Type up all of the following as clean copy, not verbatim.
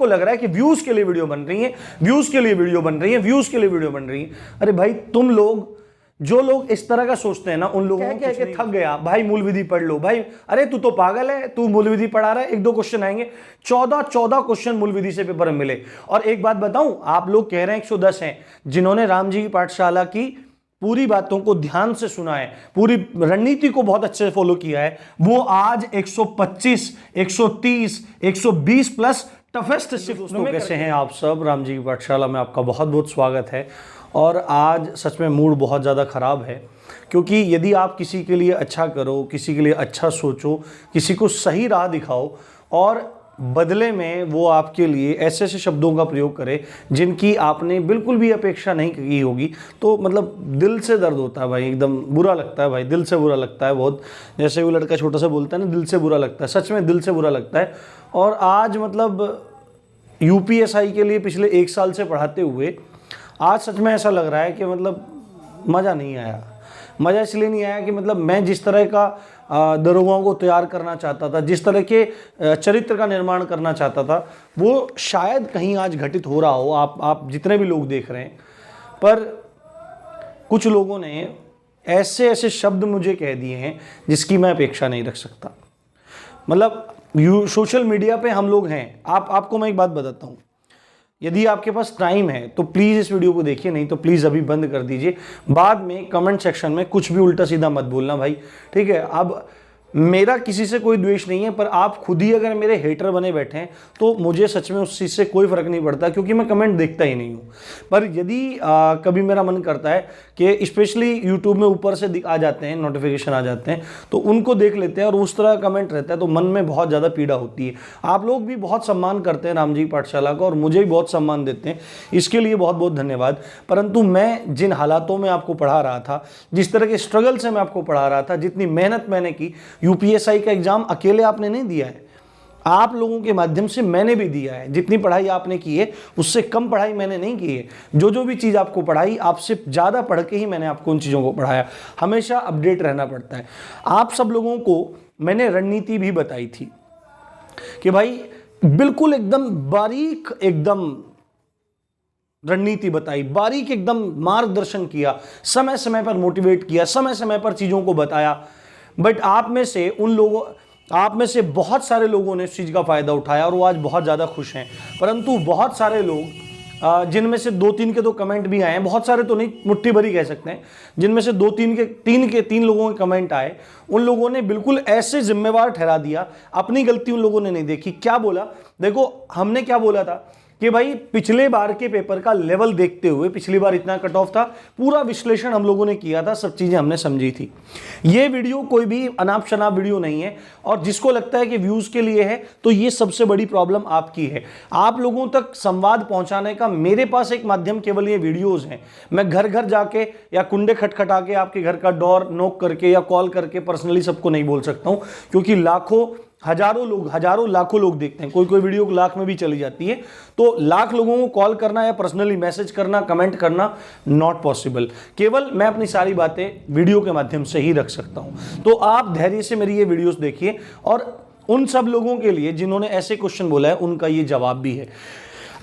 आपको लग रहा है कि व्यूज के लिए वीडियो बन रही है, व्यूज के लिए वीडियो बन रही है, व्यूज के लिए वीडियो बन रही है। अरे भाई तुम लोग, जो लोग इस तरह का सोचते हैं ना, उन लोगों को कह के थक गया भाई मूल विधि पढ़ लो भाई। अरे तू तो पागल है, तू मूल विधि पढ़ा रहा है, 1-2 क्वेश्चन आएंगे, 14 क्वेश्चन मूल विधि से पेपर में मिले। और एक बात बताऊं, आप लोग कह रहे हैं 110 हैं, जिन्होंने राम जी की पाठशाला की पूरी बातों को ध्यान से सुना है, पूरी रणनीति को बहुत अच्छे से फॉलो किया है, वो आज 125, 130, 120 प्लस टफेस्ट शिफ्ट में। कैसे हैं आप सब? राम जी की पाठशाला में आपका बहुत बहुत स्वागत है। और आज सच में मूड बहुत ज़्यादा ख़राब है, क्योंकि यदि आप किसी के लिए अच्छा करो, किसी के लिए अच्छा सोचो, किसी को सही राह दिखाओ और बदले में वो आपके लिए ऐसे ऐसे शब्दों का प्रयोग करे जिनकी आपने बिल्कुल भी अपेक्षा नहीं की होगी, तो मतलब दिल से दर्द होता है भाई, एकदम बुरा लगता है भाई, दिल से बुरा लगता है बहुत। जैसे वो लड़का छोटा सा बोलता है ना, दिल से बुरा लगता है, सच में दिल से बुरा लगता है। और आज मतलब यूपीएसआई के लिए पिछले 1 साल से पढ़ाते हुए आज सच में ऐसा लग रहा है कि मतलब मज़ा नहीं आया। मज़ा इसलिए नहीं आया कि मतलब मैं जिस तरह का दरोगाओं को तैयार करना चाहता था, जिस तरह के चरित्र का निर्माण करना चाहता था, वो शायद कहीं आज घटित हो रहा हो। आप जितने भी लोग देख रहे हैं, पर कुछ लोगों ने ऐसे ऐसे शब्द मुझे कह दिए हैं जिसकी मैं अपेक्षा नहीं रख सकता। मतलब सोशल मीडिया पे हम लोग हैं, आपको मैं एक बात बताता हूँ, यदि आपके पास टाइम है तो प्लीज़ इस वीडियो को देखिए, नहीं तो प्लीज़ अभी बंद कर दीजिए। बाद में कमेंट सेक्शन में कुछ भी उल्टा सीधा मत बोलना भाई, ठीक है? अब मेरा किसी से कोई द्वेष नहीं है, पर आप खुद ही अगर मेरे हेटर बने बैठे हैं तो मुझे सच में उस चीज़ से कोई फ़र्क नहीं पड़ता, क्योंकि मैं कमेंट देखता ही नहीं हूँ। पर यदि कभी मेरा मन करता है कि स्पेशली यूट्यूब में ऊपर से आ जाते हैं, नोटिफिकेशन आ जाते हैं, तो उनको देख लेते हैं और उस तरह कमेंट रहता है तो मन में बहुत ज़्यादा पीड़ा होती है। आप लोग भी बहुत सम्मान करते हैं राम जी पाठशाला का और मुझे भी बहुत सम्मान देते हैं, इसके लिए बहुत बहुत धन्यवाद। परंतु मैं जिन हालातों में आपको पढ़ा रहा था, जिस तरह के स्ट्रगल से मैं आपको पढ़ा रहा था, जितनी मेहनत मैंने की, यूपीएसआई का एग्जाम अकेले आपने नहीं दिया है, आप लोगों के माध्यम से मैंने भी दिया है। जितनी पढ़ाई आपने की है उससे कम पढ़ाई मैंने नहीं की है। जो भी चीज़ आपको पढ़ाई, आपसे ज़्यादा पढ़ के ही मैंने आपको उन चीज़ों को पढ़ाया। हमेशा अपडेट रहना पड़ता है। आप सब लोगों को मैंने रणनीति भी बताई थी कि भाई बिल्कुल एकदम बारीक, एकदम रणनीति बताई, बारीक एकदम मार्गदर्शन किया, समय समय पर मोटिवेट किया, समय समय पर चीज़ों को बताया। बट आप में से बहुत सारे लोगों ने इस चीज़ का फ़ायदा उठाया और वो आज बहुत ज़्यादा खुश हैं। परंतु बहुत सारे लोग, जिनमें से 2-3 के तो कमेंट भी आए हैं, बहुत सारे तो नहीं, मुट्ठी भरी कह सकते हैं, जिनमें से 3 लोगों के कमेंट आए, उन लोगों ने बिल्कुल ऐसे जिम्मेवार ठहरा दिया, अपनी गलती उन लोगों ने नहीं देखी। क्या बोला? देखो, हमने क्या बोला था कि भाई पिछले बार के पेपर का लेवल देखते हुए, पिछली बार इतना कट ऑफ था, पूरा विश्लेषण हम लोगों ने किया था, सब चीज़ें हमने समझी थी। ये वीडियो कोई भी अनाप शनाप वीडियो नहीं है, और जिसको लगता है कि व्यूज़ के लिए है तो ये सबसे बड़ी प्रॉब्लम आपकी है। आप लोगों तक संवाद पहुंचाने का मेरे पास एक माध्यम केवल ये वीडियोज़ हैं। मैं घर घर जाके या कुंडे खटखटा के आपके घर का डोर नॉक करके या कॉल करके पर्सनली सबको नहीं बोल सकता हूँ, क्योंकि हजारों लाखों लोग देखते हैं, कोई वीडियो लाख में भी चली जाती है, तो लाख लोगों को कॉल करना या पर्सनली मैसेज करना, कमेंट करना नॉट पॉसिबल। केवल मैं अपनी सारी बातें वीडियो के माध्यम से ही रख सकता हूं। तो आप धैर्य से मेरी ये वीडियोस देखिए, और उन सब लोगों के लिए जिन्होंने ऐसे क्वेश्चन बोला है उनका ये जवाब भी है।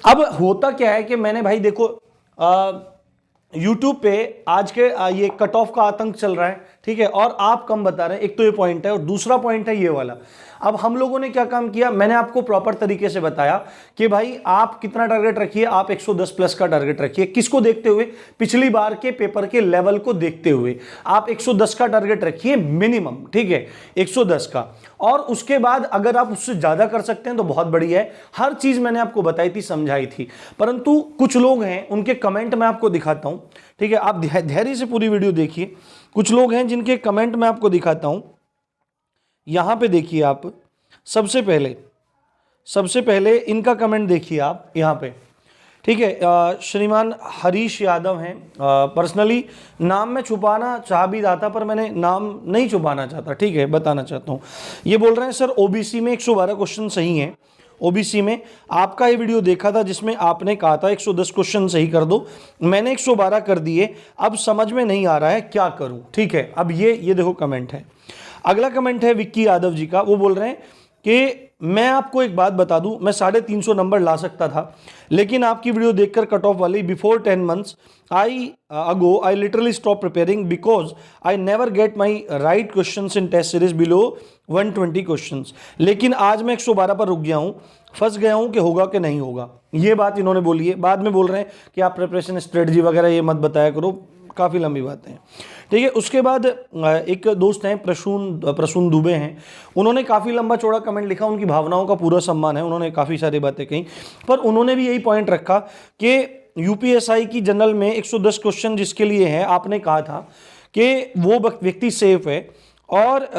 अब होता क्या है कि मैंने भाई देखो, यूट्यूब पे आज के ये कट ऑफ का आतंक चल रहा है, ठीक है, और आप कम बता रहे हैं। एक तो ये पॉइंट है, और दूसरा पॉइंट है ये वाला। अब हम लोगों ने क्या काम किया, मैंने आपको प्रॉपर तरीके से बताया कि भाई आप कितना टारगेट रखिए, आप 110 प्लस का टारगेट रखिए। किसको देखते हुए? पिछली बार के पेपर के लेवल को देखते हुए आप 110 का टारगेट रखिए मिनिमम, ठीक है, 110 का। और उसके बाद अगर आप उससे ज्यादा कर सकते हैं तो बहुत बढ़िया है। हर चीज मैंने आपको बताई थी, समझाई थी। परंतु कुछ लोग हैं, उनके कमेंट मैं आपको दिखाता हूं, ठीक है, आप धैर्य से पूरी वीडियो देखिए। कुछ लोग हैं जिनके कमेंट मैं आपको दिखाता हूं। यहां पे देखिए आप, सबसे पहले इनका कमेंट देखिए आप यहां पे, ठीक है। श्रीमान हरीश यादव हैं। पर्सनली नाम मैं छुपाना चाह भी रहा था, पर मैंने नाम नहीं छुपाना चाहता, ठीक है, बताना चाहता हूं। ये बोल रहे हैं सर ओबीसी में 112 क्वेश्चन सही हैं। ओबीसी में आपका ये वीडियो देखा था जिसमें आपने कहा था 110 क्वेश्चन सही कर दो, मैंने 112 कर दिए, अब समझ में नहीं आ रहा है क्या करूं, ठीक है। अब ये देखो कमेंट है। अगला कमेंट है विक्की यादव जी का, वो बोल रहे हैं कि मैं आपको एक बात बता दूं, मैं 350 नंबर ला सकता था, लेकिन आपकी वीडियो देखकर कट ऑफ वाली before 10 months ago I literally stop preparing because I never get my right questions in test series below 120 questions. लेकिन आज मैं 112 पर रुक गया हूं, फंस गया हूं कि होगा कि नहीं होगा। ये बात इन्होंने बोली है। बाद में बोल रहे हैं कि आप प्रिपरेशन स्ट्रेटजी वगैरह ये मत बताया करो, काफ़ी लंबी बातें हैं, ठीक है। उसके बाद एक दोस्त हैं प्रसून दुबे हैं, उन्होंने काफ़ी लंबा चौड़ा कमेंट लिखा। उनकी भावनाओं का पूरा सम्मान है, उन्होंने काफ़ी सारी बातें कही, पर उन्होंने भी यही पॉइंट रखा कि यूपीएसआई की जनरल में 110 क्वेश्चन जिसके लिए है, आपने कहा था कि वो व्यक्ति सेफ है, और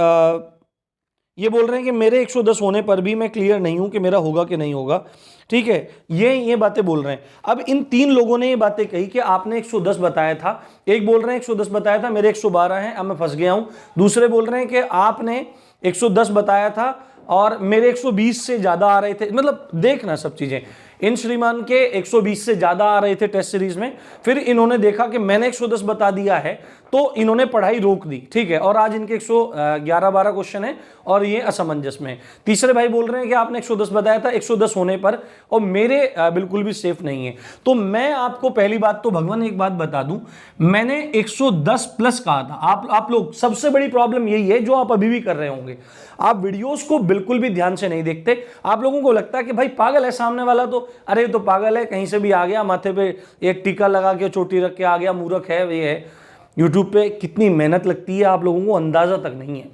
ये बोल रहे हैं कि मेरे 110 होने पर भी मैं क्लियर नहीं हूं कि मेरा होगा कि नहीं होगा, ठीक है। ये बातें बोल रहे हैं। अब इन 3 लोगों ने ये बातें कही कि आपने 110 बताया था, एक बोल रहे हैं 110 बताया था, मेरे 112 हैं, अब मैं फंस गया हूं। दूसरे बोल रहे हैं कि आपने 110 बताया था और मेरे 120 से ज्यादा आ रहे थे। मतलब देखना सब चीजें, इन श्रीमान के 120 से ज्यादा आ रहे थे टेस्ट सीरीज में, फिर इन्होंने देखा कि मैंने 110 बता दिया है तो इन्होंने पढ़ाई रोक दी, ठीक है। और आज इनके 111-12 क्वेश्चन है और ये असमंजस में है। तीसरे भाई बोल रहे हैं कि आपने 110 बताया था 110 होने पर, और मेरे बिल्कुल भी सेफ नहीं है। तो मैं आपको पहली बात तो भगवान एक बात बता दूं, मैंने 110 प्लस कहा था। आप लोग, सबसे बड़ी प्रॉब्लम यही है जो आप अभी भी कर रहे होंगे, आप वीडियोस को बिल्कुल भी ध्यान से नहीं देखते। आप लोगों को लगता है कि भाई पागल है सामने वाला, तो अरे तो पागल है, कहीं से भी आ गया, माथे पे एक टीका लगा के चोटी रख के आ गया, मूर्ख है ये है। यूट्यूब पे कितनी मेहनत लगती है आप लोगों को अंदाजा तक नहीं है।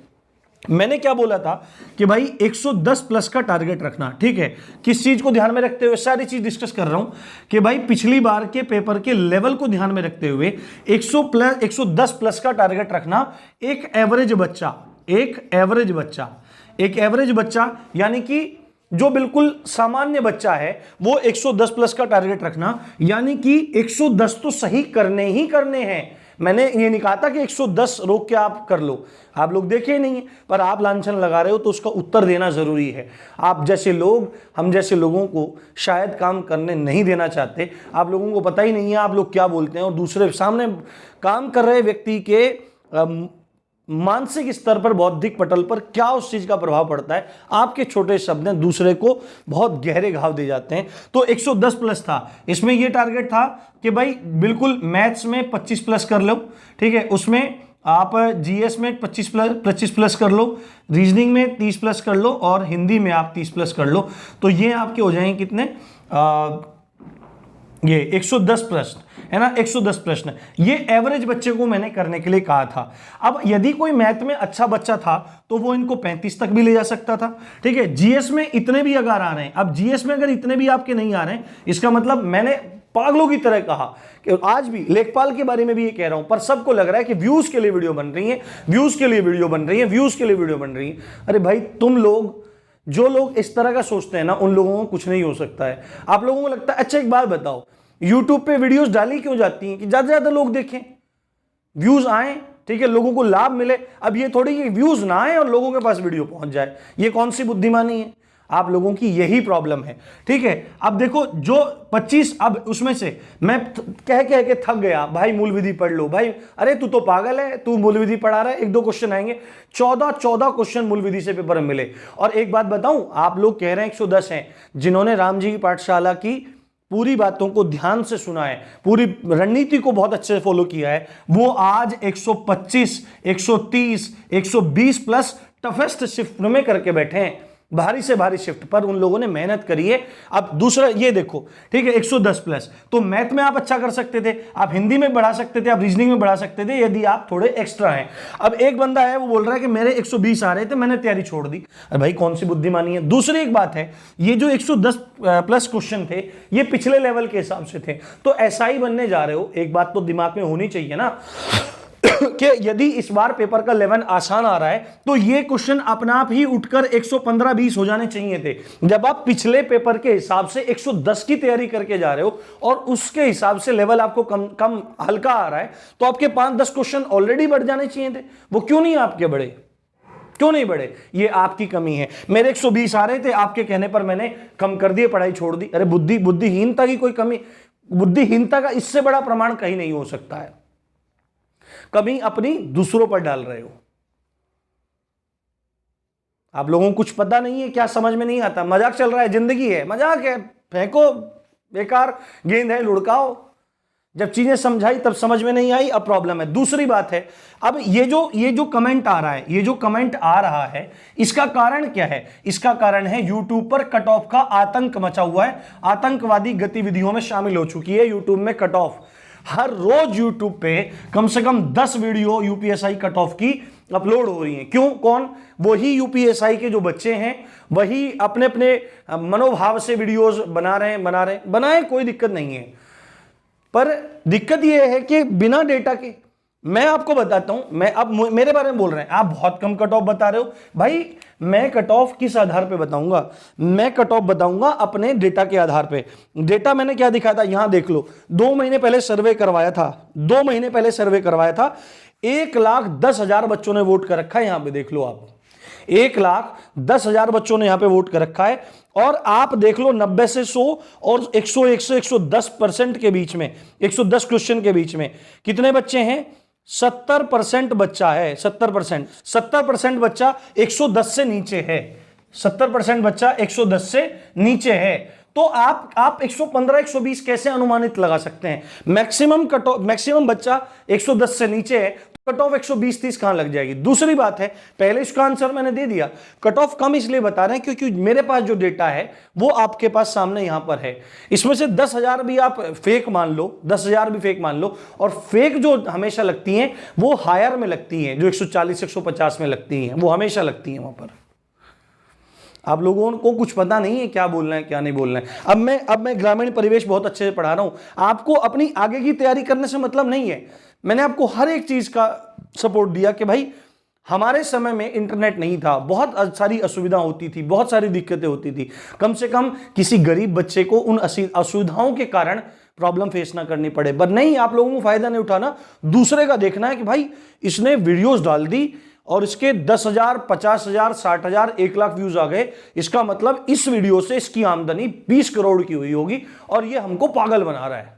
मैंने क्या बोला था कि भाई 110 प्लस का टारगेट रखना, ठीक है। किस चीज को ध्यान में रखते हुए सारी चीज डिस्कस कर रहा हूं कि भाई पिछली बार के पेपर के लेवल को ध्यान में रखते हुए 110 प्लस का टारगेट रखना। एक एवरेज बच्चा यानी कि जो बिल्कुल सामान्य बच्चा है वो 110 प्लस का टारगेट रखना, यानी कि 110 तो सही करने ही करने हैं। मैंने ये नहीं कहा था कि 110 रोक के आप कर लो, आप लोग देखे ही नहीं है, पर आप लांछन लगा रहे हो तो उसका उत्तर देना जरूरी है। आप जैसे लोग, हम जैसे लोगों को शायद काम करने नहीं देना चाहते, आप लोगों को पता ही नहीं है आप लोग क्या बोलते हैं, और दूसरे सामने काम कर रहे व्यक्ति के मानसिक स्तर पर, बौद्धिक पटल पर क्या उस चीज का प्रभाव पड़ता है। आपके छोटे शब्द दूसरे को बहुत गहरे घाव दे जाते हैं। तो 110 प्लस था, इसमें यह टारगेट था कि भाई बिल्कुल मैथ्स में 25 प्लस कर लो, ठीक है। उसमें आप जीएस में 25 प्लस कर लो, रीजनिंग में 30 प्लस कर लो, और हिंदी में आप 30 प्लस कर लो। तो ये आपके हो जाएंगे कितने, ये 110 प्रश्न है ना, 110 प्रश्न। ये एवरेज बच्चे को मैंने करने के लिए कहा था। अब यदि कोई मैथ में अच्छा बच्चा था तो वो इनको 35 तक भी ले जा सकता था, ठीक है। जीएस में इतने भी अगर आ रहे हैं, अब जीएस में अगर इतने भी आपके नहीं आ रहे हैं, इसका मतलब मैंने पागलों की तरह कहा कि आज भी लेखपाल के बारे में भी ये कह रहा हूं, पर सबको लग रहा है कि व्यूज के लिए वीडियो बन रही है, व्यूज के लिए वीडियो बन रही है, व्यूज के लिए वीडियो बन रही है। अरे भाई तुम लोग, जो लोग इस तरह का सोचते हैं ना, उन लोगों को कुछ नहीं हो सकता है। आप लोगों को लगता है, अच्छा एक बात बताओ, यूट्यूब पे वीडियोस डाली क्यों जाती हैं कि ज्यादा से ज्यादा लोग देखें, व्यूज आए, ठीक है, लोगों को लाभ मिले। अब ये थोड़ी कि व्यूज ना आए और लोगों के पास वीडियो पहुंच जाए, ये कौन सी बुद्धिमानी है। आप लोगों की यही प्रॉब्लम है, ठीक है। अब देखो जो 25, अब उसमें से मैं कह के थक गया, भाई मूल विधि पढ़ लो भाई, अरे तू तो पागल है, तू मूल विधि पढ़ा रहा है, 1-2 क्वेश्चन आएंगे, 14 क्वेश्चन मूल विधि से पेपर में मिले। और एक बात बताऊं, आप लोग कह रहे हैं 110 हैं, जिन्होंने राम जी की पाठशाला की पूरी बातों को ध्यान से सुना है, पूरी रणनीति को बहुत अच्छे से फॉलो किया है, वो आज 125, 130, 120 प्लस टफेस्ट शिफ्ट में करके बैठे हैं, भारी से भारी शिफ्ट पर उन लोगों ने मेहनत करी है। अब दूसरा ये देखो, ठीक है, 110 प्लस, तो मैथ में आप अच्छा कर सकते थे, आप हिंदी में बढ़ा सकते थे, आप रीजनिंग में बढ़ा सकते थे यदि आप थोड़े एक्स्ट्रा हैं। अब एक बंदा है वो बोल रहा है कि मेरे 120 आ रहे थे, मैंने तैयारी छोड़ दी। अरे भाई कौन सी बुद्धिमानी है। दूसरी एक बात है, ये जो 110 प्लस क्वेश्चन थे ये पिछले लेवल के हिसाब से थे, तो ऐसा ही बनने जा रहे हो। एक बात तो दिमाग में होनी चाहिए ना कि यदि इस बार पेपर का लेवल आसान आ रहा है तो ये क्वेश्चन अपने आप ही उठकर 115-20 हो जाने चाहिए थे। जब आप पिछले पेपर के हिसाब से 110 की तैयारी करके जा रहे हो और उसके हिसाब से लेवल आपको कम हल्का आ रहा है, तो आपके 5-10 क्वेश्चन ऑलरेडी बढ़ जाने चाहिए थे। वो क्यों नहीं आपके बढ़े, क्यों नहीं बढ़े? ये आपकी कमी है। मेरे 120 आ रहे थे, आपके कहने पर मैंने कम कर दिए, पढ़ाई छोड़ दी। अरे बुद्धिहीनता की कोई कमी, बुद्धिहीनता का इससे बड़ा प्रमाण कहीं नहीं हो सकता है। कमी अपनी दूसरों पर डाल रहे हो। आप लोगों को कुछ पता नहीं है, क्या समझ में नहीं आता, मजाक चल रहा है, जिंदगी है, मजाक है, फेंको, बेकार गेंद है, लुढ़काओ। जब चीजें समझाई तब समझ में नहीं आई, अब प्रॉब्लम है। दूसरी बात है, अब ये जो कमेंट आ रहा है, ये जो कमेंट आ रहा है, इसका कारण क्या है? इसका कारण है यूट्यूब पर कट ऑफ का आतंक मचा हुआ है, आतंकवादी गतिविधियों में शामिल हो चुकी है यूट्यूब में कट ऑफ। हर रोज यूट्यूब पे कम से कम 10 वीडियो यूपीएसआई कट ऑफ की अपलोड हो रही हैं। क्यों? कौन? वही यूपीएसआई के जो बच्चे हैं, वही अपने अपने मनोभाव से वीडियोस बना रहे हैं, बनाए, कोई दिक्कत नहीं है। पर दिक्कत यह है कि बिना डेटा के, मैं आपको बताता हूं, मैं अब मेरे बारे में बोल रहे हैं, आप बहुत कम कट ऑफ बता रहे हो भाई। मैं कट ऑफ किस आधार पे बताऊंगा? मैं कट ऑफ बताऊंगा अपने डेटा के आधार पे। डेटा मैंने क्या दिखाया था, यहां देख लो। 2 महीने पहले सर्वे करवाया था, 2 महीने पहले सर्वे करवाया था। 1,10,000 बच्चों ने वोट कर रखा है, यहां पे देख लो आप। 1,10,000 बच्चों ने यहां पे वोट कर रखा है। और आप देख लो 90 से 100 और 101 से 110% के बीच में, 110 क्वेश्चन के बीच में कितने बच्चे हैं? 70% बच्चा है। 70% बच्चा 110 से नीचे है। 70% बच्चा 110 से नीचे है। तो आप 115 120 कैसे अनुमानित लगा सकते हैं? मैक्सिमम बच्चा 110 से नीचे है, कट ऑफ 120-30 कहां लग जाएगी? दूसरी बात है, पहले इसका आंसर मैंने दे दिया। कट ऑफ कम इसलिए बता रहे हैं क्योंकि मेरे पास जो डेटा है वो आपके पास सामने यहां पर है। इसमें से 10,000 भी आप फेक मान लो, 10,000 भी फेक मान लो, और फेक जो हमेशा लगती हैं वो हायर में लगती हैं, जो 140 150 में लगती हैं, वो हमेशा लगती हैं वहां पर। आप लोगों को कुछ पता नहीं है क्या बोलना है, क्या नहीं बोलना है। अब मैं ग्रामीण परिवेश बहुत अच्छे से पढ़ा रहा हूं। आपको अपनी आगे की तैयारी करने से मतलब नहीं है। मैंने आपको हर एक चीज का सपोर्ट दिया कि भाई हमारे समय में इंटरनेट नहीं था, बहुत सारी असुविधा होती थी, बहुत सारी दिक्कतें होती थी। कम से कम किसी गरीब बच्चे को उन असुविधाओं के कारण प्रॉब्लम फेस ना करनी पड़े। पर नहीं, आप लोगों को फायदा नहीं उठाना, दूसरे का देखना है कि भाई इसने वीडियोस डाल दी और इसके 10,000 50,000 60,000 1 लाख व्यूज आ गए, इसका मतलब इस वीडियो से इसकी आमदनी 20 करोड़ की हुई होगी और ये हमको पागल बना रहा है।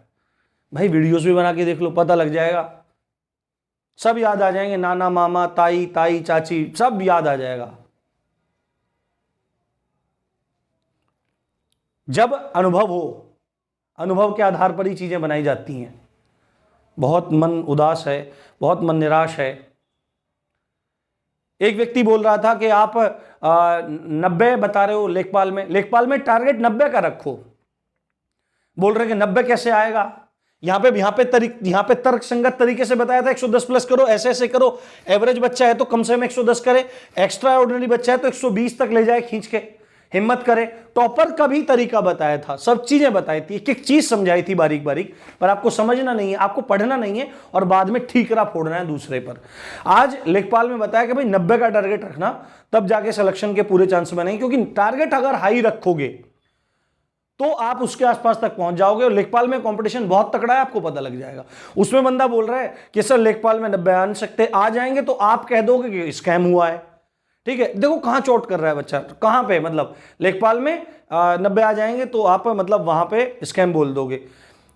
भाई वीडियोस भी बना के देख लो, पता लग जाएगा, सब याद आ जाएंगे, नाना मामा ताई ताई चाची सब याद आ जाएगा। जब अनुभव हो, अनुभव के आधार पर ही चीजें बनाई जाती हैं। बहुत मन उदास है, बहुत मन निराश है। एक व्यक्ति बोल रहा था कि आप 90 बता रहे हो लेखपाल में टारगेट 90 का रखो। बोल रहे कि 90 कैसे आएगा? यहां पे तर्क संगत तरीके से बताया था 110 प्लस करो, ऐसे ऐसे करो। एवरेज बच्चा है तो कम से कम 110 करे, एक्स्ट्रा ऑर्डिनरी बच्चा है तो 120 तक ले जाए खींच के, हिम्मत करे। टॉपर का भी तरीका बताया था, सब चीजें बताई थी, एक चीज समझाई थी बारीक बारीक, पर आपको समझना नहीं है, आपको पढ़ना नहीं है और बाद में ठीकरा फोड़ना है दूसरे पर। आज लेखपाल में बताया कि भाई 90 का टारगेट रखना, तब जाके सिलेक्शन के पूरे चांस बनेंगे। क्योंकि टारगेट अगर हाई रखोगे तो आप उसके आसपास तक पहुंच जाओगे। और लेखपाल में कंपटीशन बहुत तगड़ा है, आपको पता लग जाएगा। उसमें बंदा बोल रहा है कि सर लेखपाल में 90 आ नहीं सकते, आ जाएंगे तो आप कह दोगे कि स्कैम हुआ है। ठीक है, देखो कहां चोट कर रहा है बच्चा, कहां पे, मतलब लेखपाल में 90 आ जाएंगे तो आप मतलब वहां पे स्कैम बोल दोगे।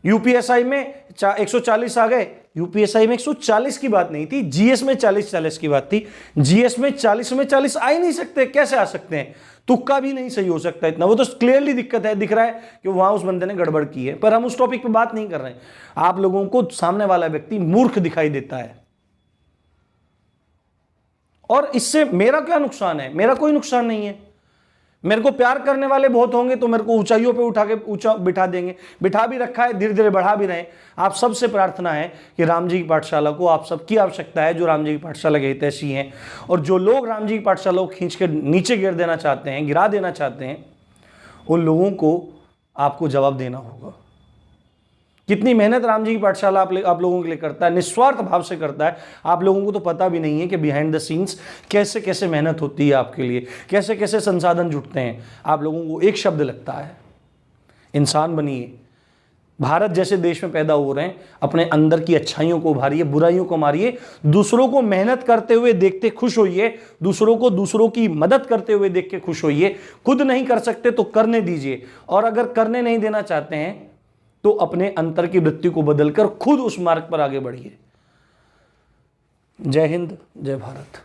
यूपीएसआई में 140 आ गए, यूपीएसआई में 140 की बात नहीं थी, जीएस में 40 की बात थी। जीएस में 40 में 40 आ ही नहीं सकते, कैसे आ सकते हैं? तुक्का भी नहीं सही हो सकता इतना, वो तो क्लियरली दिक्कत है, दिख रहा है कि वहां उस बंदे ने गड़बड़ की है। पर हम उस टॉपिक पे बात नहीं कर रहे हैं। आप लोगों को सामने वाला व्यक्ति मूर्ख दिखाई देता है, और इससे मेरा क्या नुकसान है? मेरा कोई नुकसान नहीं है। मेरे को प्यार करने वाले बहुत होंगे तो मेरे को ऊंचाइयों पे उठा के ऊंचा बिठा देंगे, बिठा भी रखा है, धीरे धीरे बढ़ा भी रहे हैं। आप सबसे प्रार्थना है कि राम जी की पाठशाला को, आप सबकी आवश्यकता है जो राम जी की पाठशाला के हितैषी हैं, और जो लोग राम जी की पाठशाला को खींच के नीचे गिरा देना चाहते हैं, उन लोगों को आपको जवाब देना होगा। कितनी मेहनत राम जी की पाठशाला आप लोगों के लिए करता है, निस्वार्थ भाव से करता है। आप लोगों को तो पता भी नहीं है कि बिहाइंड द सीन्स कैसे कैसे मेहनत होती है आपके लिए, कैसे कैसे संसाधन जुटते हैं। आप लोगों को एक शब्द लगता है, इंसान बनिए। भारत जैसे देश में पैदा हो रहे हैं, अपने अंदर की अच्छाइयों को उभारिए, बुराइयों को मारिए, दूसरों को मेहनत करते हुए देखते खुश होइए, दूसरों की मदद करते हुए देख के खुश होइए। खुद नहीं कर सकते तो करने दीजिए, और अगर करने नहीं देना चाहते हैं तो अपने अंतर की वृत्ति को बदलकर खुद उस मार्ग पर आगे बढ़िए। जय हिंद, जय भारत।